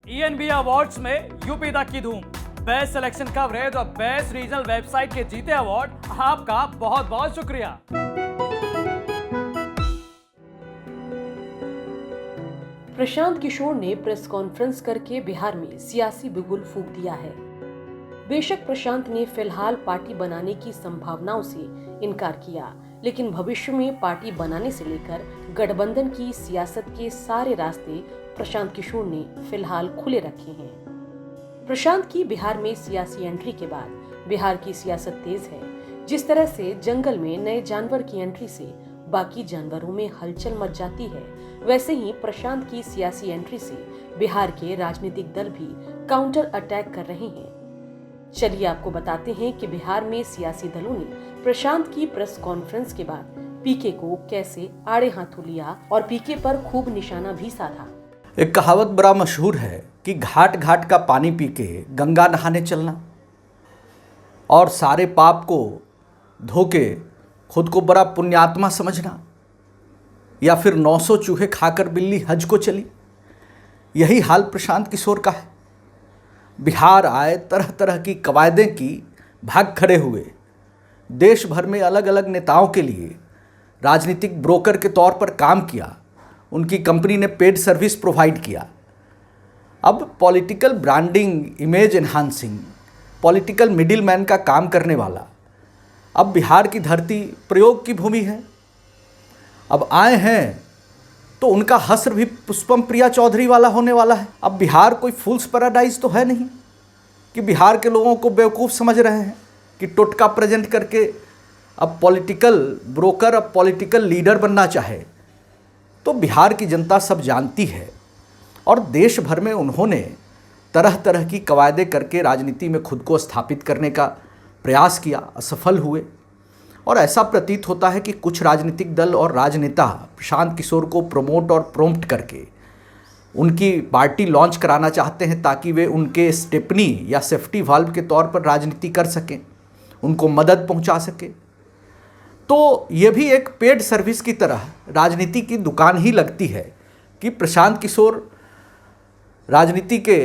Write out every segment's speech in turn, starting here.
ENB awards में UP तक की धूम। बेस्ट सिलेक्शन कवरेज और बेस्ट रीजनल वेबसाइट के जीते अवार्ड। आपका बहुत बहुत शुक्रिया। प्रशांत किशोर ने प्रेस कॉन्फ्रेंस करके बिहार में सियासी बिगुल फूंक दिया है। बेशक प्रशांत ने फिलहाल पार्टी बनाने की संभावनाओं से इनकार किया, लेकिन भविष्य में पार्टी बनाने से लेकर गठबंधन की सियासत के सारे रास्ते प्रशांत किशोर ने फिलहाल खुले रखे हैं। प्रशांत की बिहार में सियासी एंट्री के बाद बिहार की सियासत तेज है। जिस तरह से जंगल में नए जानवर की एंट्री से बाकी जानवरों में हलचल मच जाती है, वैसे ही प्रशांत की सियासी एंट्री से बिहार के राजनीतिक दल भी काउंटर अटैक कर रहे हैं। चलिए आपको बताते हैं कि बिहार में सियासी दलों ने प्रशांत की प्रेस कॉन्फ्रेंस के बाद पीके को कैसे आड़े हाथों लिया और पीके पर खूब निशाना भी साधा। एक कहावत बड़ा मशहूर है कि घाट घाट का पानी पी के गंगा नहाने चलना और सारे पाप को धो के खुद को बड़ा पुण्यात्मा समझना, या फिर 900 चूहे खाकर बिल्ली हज को चली। यही हाल प्रशांत किशोर का है। बिहार आए, तरह तरह की कवायदें की, भाग खड़े हुए, देश भर में अलग अलग नेताओं के लिए राजनीतिक ब्रोकर के तौर पर काम किया। उनकी कंपनी ने पेड सर्विस प्रोवाइड किया। अब political branding, image enhancing, political middleman का काम करने वाला अब बिहार की धरती प्रयोग की भूमि है। अब आए हैं तो उनका हश्र भी पुष्पम प्रिया चौधरी वाला होने वाला है। अब बिहार कोई फूल्स पैराडाइज तो है नहीं कि बिहार के लोगों को बेवकूफ़ समझ रहे हैं कि टोटका प्रेजेंट करके अब पॉलिटिकल ब्रोकर, अब पॉलिटिकल लीडर बनना चाहे। तो बिहार की जनता सब जानती है और देश भर में उन्होंने तरह तरह की कवायदें करके राजनीति में खुद को स्थापित करने का प्रयास किया, असफल हुए। और ऐसा प्रतीत होता है कि कुछ राजनीतिक दल और राजनेता प्रशांत किशोर को प्रमोट और प्रोम्प्ट करके उनकी पार्टी लॉन्च कराना चाहते हैं ताकि वे उनके स्टेपनी या सेफ्टी वाल्व के तौर पर राजनीति कर सकें, उनको मदद पहुंचा सकें। तो ये भी एक पेड सर्विस की तरह राजनीति की दुकान ही लगती है कि प्रशांत किशोर राजनीति के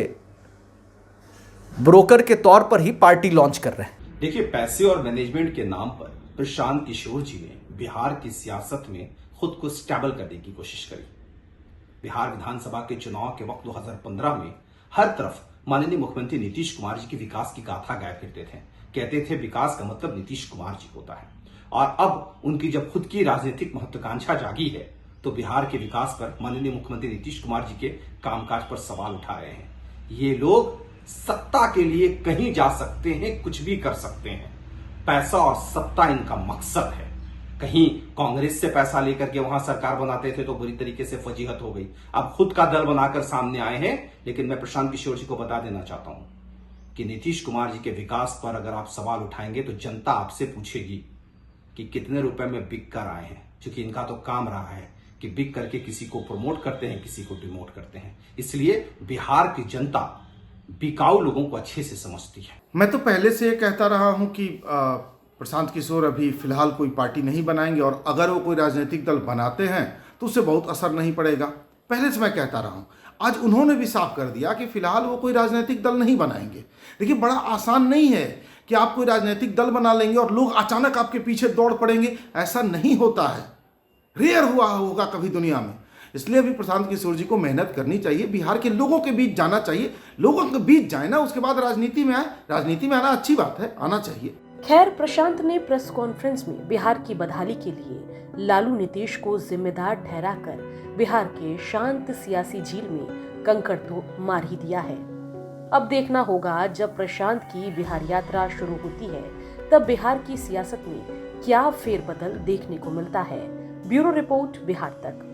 ब्रोकर के तौर पर ही पार्टी लॉन्च कर रहे हैं। देखिए, पैसे और मैनेजमेंट के नाम पर प्रशांत किशोर जी ने बिहार की सियासत में खुद को स्टेबल करने की कोशिश करी। बिहार विधानसभा के चुनाव के वक्त 2015 में हर तरफ माननीय मुख्यमंत्री नीतीश कुमार जी की विकास की गाथा गाया करते थे। कहते थे विकास का मतलब नीतीश कुमार जी होता है। और अब उनकी जब खुद की राजनीतिक महत्वाकांक्षा जागी है तो बिहार के विकास पर माननीय मुख्यमंत्री नीतीश कुमार जी के कामकाज पर सवाल उठा रहे हैं। ये लोग सत्ता के लिए कहीं जा सकते हैं, कुछ भी कर सकते हैं। पैसा और सत्ता इनका मकसद है। कहीं कांग्रेस से पैसा लेकर के वहां सरकार बनाते थे तो बुरी तरीके से फजीहत हो गई। अब खुद का दल बनाकर सामने आए हैं। लेकिन मैं प्रशांत किशोर जी को बता देना चाहता हूं कि नीतीश कुमार जी के विकास पर अगर आप सवाल उठाएंगे तो जनता आपसे पूछेगी कि कितने रुपए में बिक कर आए हैं, क्योंकि इनका तो काम रहा है कि बिक करके किसी को प्रमोट करते हैं, किसी को डिमोट करते हैं। इसलिए बिहार की जनता बिकाऊ लोगों को अच्छे से समझती है। मैं तो पहले से ये कहता रहा हूं कि प्रशांत किशोर अभी फिलहाल कोई पार्टी नहीं बनाएंगे, और अगर वो कोई राजनीतिक दल बनाते हैं तो उससे बहुत असर नहीं पड़ेगा। पहले से मैं कहता रहा हूं। आज उन्होंने भी साफ कर दिया कि फिलहाल वो कोई राजनीतिक दल नहीं बनाएंगे। देखिए, बड़ा आसान नहीं है कि आप कोई राजनीतिक दल बना लेंगे और लोग अचानक आपके पीछे दौड़ पड़ेंगे। ऐसा नहीं होता है, रेयर हुआ होगा कभी दुनिया में। इसलिए अभी प्रशांत किशोर जी को मेहनत करनी चाहिए, बिहार के लोगों के बीच जाना चाहिए। लोगों के बीच जाए ना, उसके बाद राजनीति में आए। राजनीति में आना अच्छी बात है, आना चाहिए। खैर, प्रशांत ने प्रेस कॉन्फ्रेंस में बिहार की बदहाली के लिए लालू नीतीश को जिम्मेदार ठहराकर बिहार के शांत सियासी झील में कंकड़ तो मार ही दिया है। अब देखना होगा जब प्रशांत की बिहार यात्रा शुरू होती है तब बिहार की सियासत में क्या फेरबदल देखने को मिलता है। ब्यूरो रिपोर्ट, बिहार तक।